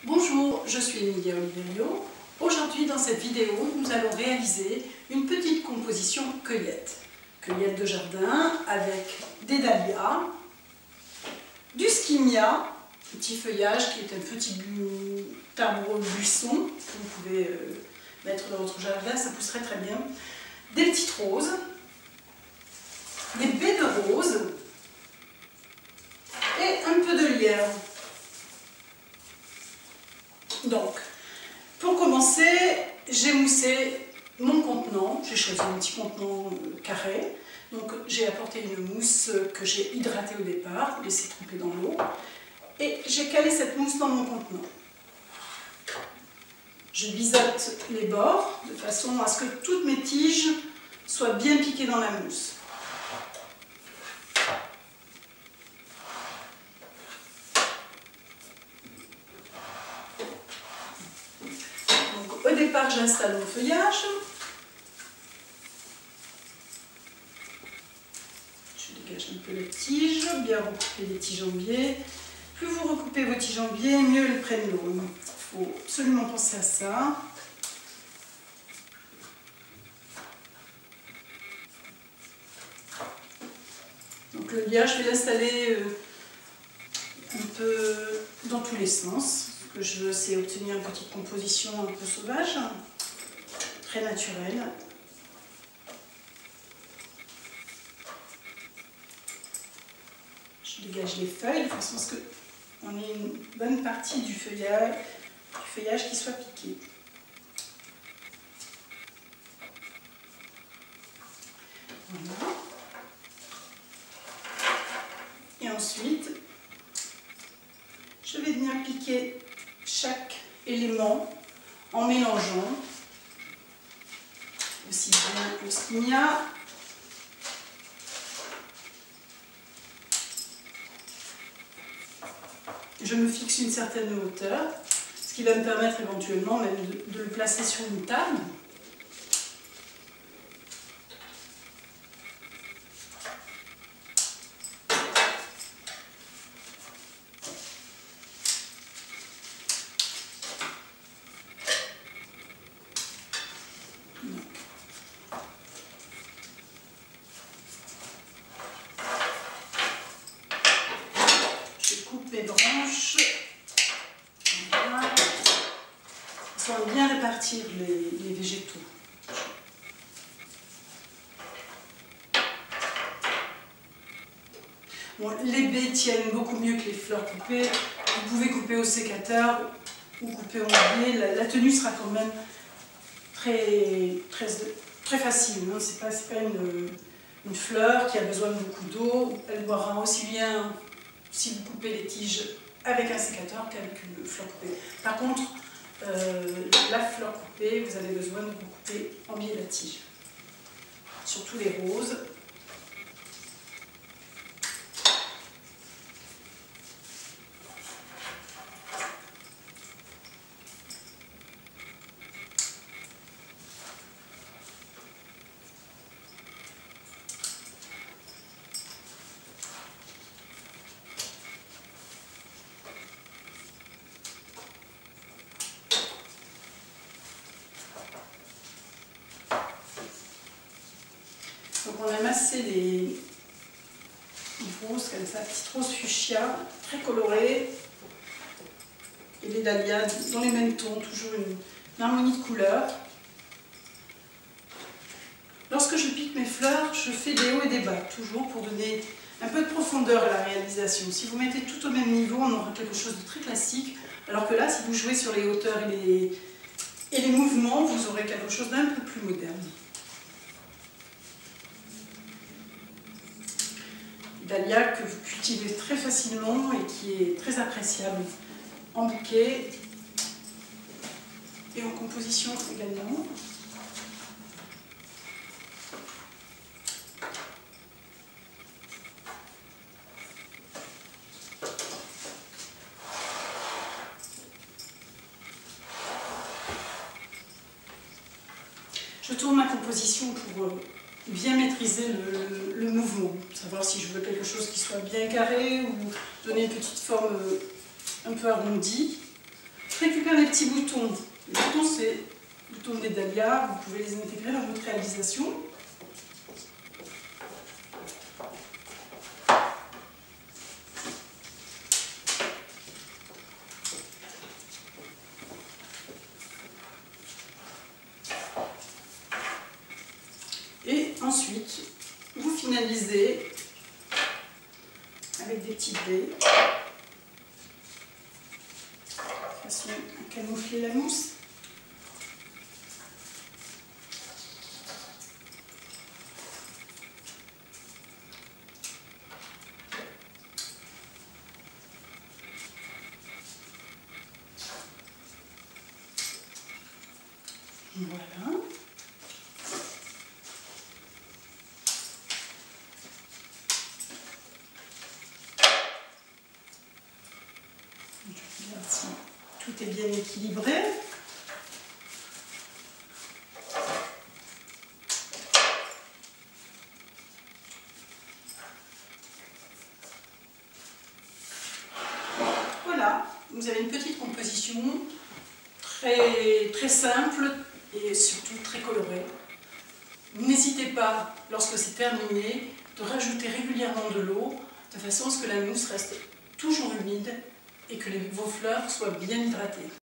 Bonjour, je suis Emilia Oliverio. Aujourd'hui, dans cette vidéo, nous allons réaliser une petite composition cueillette. Cueillette de jardin avec des dahlias, du skimia, petit feuillage qui est un petit arbre buisson que vous pouvez mettre dans votre jardin, ça pousserait très bien. Des petites roses, des baies de rose et un peu de lierre. Donc, pour commencer, j'ai moussé mon contenant. J'ai choisi un petit contenant carré. Donc, j'ai apporté une mousse que j'ai hydratée au départ, laissée tremper dans l'eau. Et j'ai calé cette mousse dans mon contenant. Je biseaute les bords de façon à ce que toutes mes tiges soient bien piquées dans la mousse. Au départ, j'installe mon feuillage. Je dégage un peu les tiges, bien recouper les tiges en biais. Plus vous recoupez vos tiges en biais, mieux elles prennent l'eau. Il faut absolument penser à ça. Donc le liage, je vais l'installer un peu dans tous les sens. Ce que je veux, c'est obtenir une petite composition un peu sauvage, très naturelle. Je dégage les feuilles de façon à ce qu'on ait une bonne partie du feuillage qui soit piqué. Voilà. Et ensuite, je vais venir piquer chaque élément en mélangeant aussi bien le skimia, je me fixe une certaine hauteur, ce qui va me permettre éventuellement même de le placer sur une table. Les branches, voilà. Ça va bien répartir les végétaux. Bon, les baies tiennent beaucoup mieux que les fleurs coupées. Vous pouvez couper au sécateur ou couper au biais. La tenue sera quand même très facile. Hein. C'est pas une fleur qui a besoin de beaucoup d'eau. Elle boira aussi bien si vous coupez les tiges avec un sécateur qu'avec une fleur coupée. Par contre, la fleur coupée, vous avez besoin de vous couper en biais de la tige. Surtout les roses. Donc on a massé des roses comme ça, petites roses fuchsia, très colorées, et les dahlias dans les mêmes tons, toujours une harmonie de couleurs. Lorsque je pique mes fleurs, je fais des hauts et des bas, toujours pour donner un peu de profondeur à la réalisation. Si vous mettez tout au même niveau, on aura quelque chose de très classique, alors que là, si vous jouez sur les hauteurs et les mouvements, vous aurez quelque chose d'un peu plus moderne. Dahlia que vous cultivez très facilement et qui est très appréciable en bouquet et en composition également. Je tourne ma composition pour bien maîtriser le mouvement, savoir si je veux quelque chose qui soit bien carré ou donner une petite forme un peu arrondie. Je récupère les petits boutons. Les boutons, c'est les boutons des dahlias. Vous pouvez les intégrer dans votre réalisation. Et ensuite, vous finalisez avec des petites baies, de façon à camoufler la mousse. Voilà. Je regarde si tout est bien équilibré. Voilà, vous avez une petite composition très simple et surtout très colorée. N'hésitez pas, lorsque c'est terminé, de rajouter régulièrement de l'eau, de façon à ce que la mousse reste toujours humide et que vos fleurs soient bien hydratées.